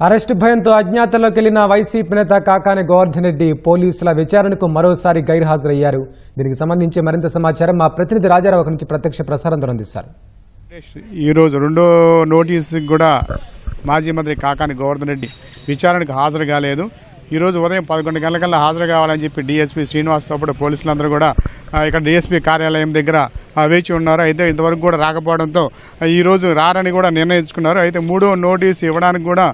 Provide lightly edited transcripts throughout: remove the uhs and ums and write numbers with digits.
Arrest భయంతో అజ్ఞాతంలోకి వెళ్లిన YCP నేత కాకాని గోవర్ధన్ రెడ్డి పోలీసుల విచారణకు మరోసారి గైర్హాజరయ్యారు. దీనికి సంబంధించి మరింత సమాచారం మా ప్రతినిధి రాజారావు నుంచి ప్రత్యక్ష ప్రసారం అందిస్తారు. ఈ రోజు రెండో నోటీస్ కూడా మాజీ మంత్రి కాకాని గోవర్ధన్ రెడ్డి విచారణకు హాజరు కాలేదు. ఈ రోజు ఉదయం 11 గంటలకల్లా హాజరు కావాలని చెప్పి డీఎస్పీ శ్రీనివాస్తో పాటు పోలీసులందరూ కూడా ఇక్కడ డీఎస్పీ కార్యాలయం దగ్గర వేచి ఉన్నారు. అయితే ఇంతవరకు కూడా రాకపోవడంతో ఈ రోజు రారని కూడా నిర్ణయించుకున్నారు. అయితే మూడో నోటీసు ఇవ్వడానికి కూడా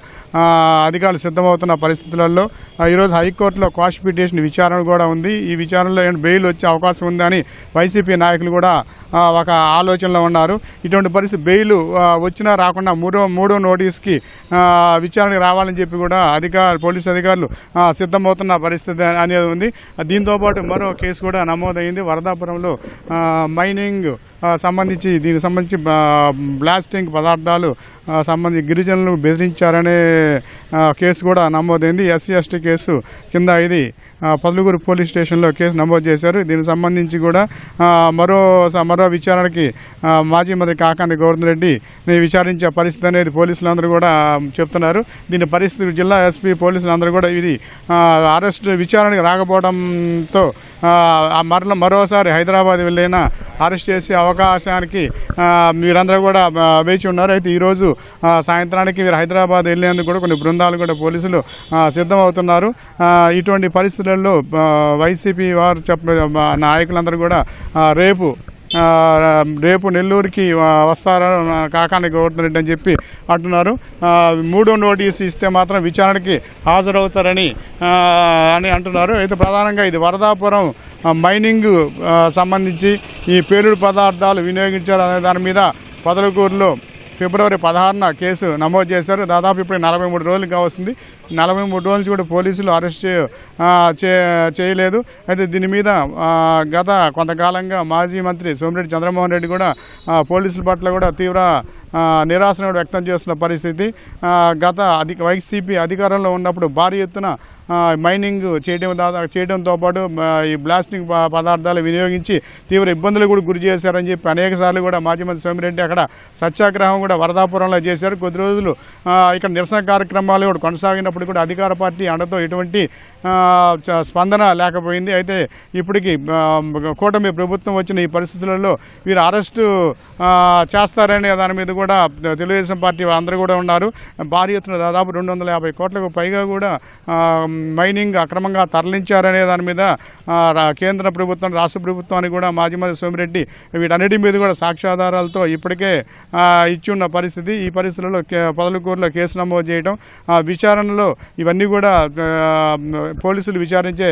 అధికారులు సిద్ధమవుతున్న పరిస్థితులలో ఈరోజు హైకోర్టులో క్వాష్ పిటిషన్ విచారణ కూడా ఉంది. ఈ విచారణలో బెయిల్ వచ్చే అవకాశం ఉందని వైసీపీ నాయకులు కూడా ఒక ఆలోచనలో ఉన్నారు. ఇటువంటి పరిస్థితి బెయిల్ వచ్చినా రాకుండా మూడో నోటీస్కి విచారణకు రావాలని చెప్పి కూడా పోలీసు అధికారులు సిద్ధమవుతున్న పరిస్థితి అనేది ఉంది. దీంతోపాటు మరో కేసు కూడా నమోదైంది. వరదాపురంలో మైనింగ్ దీనికి సంబంధించి బ్లాస్టింగ్ పదార్థాలు సంబంధించి గిరిజనులు బెదిరించారనే కేసు కూడా నమోదైంది. ఎస్సీ/ఎస్టీ కేసు కింద ఇది పదలుగురు పోలీస్ స్టేషన్లో కేసు నమోదు చేశారు. దీనికి సంబంధించి కూడా మరో విచారణకి మాజీ మంత్రి కాకాని గోవర్ధన్ రెడ్డి విచారించే పరిస్థితి అనేది పోలీసులందరూ కూడా చెప్తున్నారు. దీని పరిస్థితి జిల్లా ఎస్పీ పోలీసులందరూ కూడా ఇది అరెస్ట్ విచారణకు రాకపోవడంతో మరోసారి హైదరాబాద్ వెళ్ళైనా అరెస్ట్ చేసే అవకాశానికి మీరందరూ కూడా వేచి ఉన్నారు. అయితే ఈరోజు సాయంత్రానికి మీరు హైదరాబాద్ వెళ్లేందుకు కూడా కొన్ని బృందాలు కూడా పోలీసులు సిద్ధమవుతున్నారు. ఇటువంటి పరిస్థితులలో వైసీపీ వారు నాయకులందరూ కూడా రేపు నెల్లూరుకి వస్తారని కాకాని గోవర్ధన్ రెడ్డి అని చెప్పి అంటున్నారు. మూడో నోటీసు ఇస్తే మాత్రం విచారణకి హాజరవుతారని అంటున్నారు. అయితే ప్రధానంగా ఇది వరదాపురం మైనింగ్ సంబంధించి ఈ పేలుడు పదార్థాలు వినియోగించారు అనే దాని మీద పొదలకూరులో ఫిబ్రవరి 16న కేసు నమోదు చేశారు. దాదాపు ఇప్పుడు 43 రోజులుగా వస్తుంది. 43 రోజుల నుంచి కూడా పోలీసులు అరెస్ట్ చేయలేదు. అయితే దీని మీద గత కొంతకాలంగా మాజీ మంత్రి సోమిరెడ్డి చంద్రమోహన్ రెడ్డి కూడా పోలీసుల పట్ల కూడా తీవ్ర నిరాశను వ్యక్తం చేస్తున్న పరిస్థితి. వైసీపీ అధికారంలో ఉన్నప్పుడు భారీ ఎత్తున మైనింగ్ చేయడంతో పాటు ఈ బ్లాస్టింగ్ పదార్థాలు వినియోగించి తీవ్ర ఇబ్బందులు కూడా గురి చేశారని చెప్పి అనేక సార్లు కూడా మాజీ మంత్రి సోమిరెడ్డి అక్కడ సత్యాగ్రహం కూడా వరదాపురంలో చేశారు. కొద్ది రోజులు ఇక్కడ నిరసన కార్యక్రమాలు కూడా కొనసాగినప్పుడు కూడా అధికార పార్టీ అండతో ఎటువంటి స్పందన లేకపోయింది. అయితే ఇప్పటికి కూటమి ప్రభుత్వం వచ్చిన ఈ పరిస్థితులలో వీరు అరెస్టు చేస్తారనే దాని మీద కూడా తెలుగుదేశం పార్టీ అందరూ కూడా ఉన్నారు. భారీ ఎత్తున దాదాపు 250 కోట్లకు పైగా కూడా మైనింగ్ అక్రమంగా తరలించారనే దాని మీద కేంద్ర ప్రభుత్వం రాష్ట్ర ప్రభుత్వానికి కూడా మాజీ మంత్రి సోమిరెడ్డి వీటన్నిటి మీద కూడా సాక్ష్యాధారాలతో ఇప్పటికే ఇచ్చి ఉన్న పరిస్థితి. ఈ పరిస్థితుల్లో పొదలకూరులో కేసు నమోదు చేయడం, విచారణలో ఇవన్నీ కూడా పోలీసులు విచారించే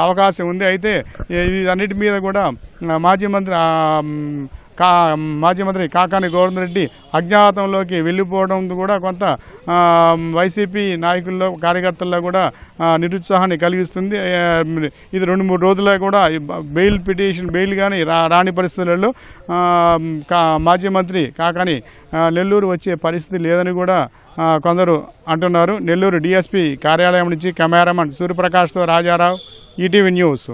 అవకాశం ఉంది. అయితే అన్నిటి మీద కూడా మాజీ మంత్రి కాకాని గోవర్ధన్ రెడ్డి అజ్ఞాతంలోకి వెళ్ళిపోవడం కూడా కొంత వైసీపీ నాయకుల్లో కార్యకర్తల్లో కూడా నిరుత్సాహాన్ని కలిగిస్తుంది. ఇది 2-3 రోజుల్లో కూడా బెయిల్ కానీ రాని పరిస్థితులలో మాజీ మంత్రి కాకాని నెల్లూరు వచ్చే పరిస్థితి లేదని కూడా కొందరు అంటున్నారు. నెల్లూరు డీఎస్పీ కార్యాలయం నుంచి కెమెరామన్ సూర్యప్రకాష్తో రాజారావు, ఈటీవీ న్యూస్.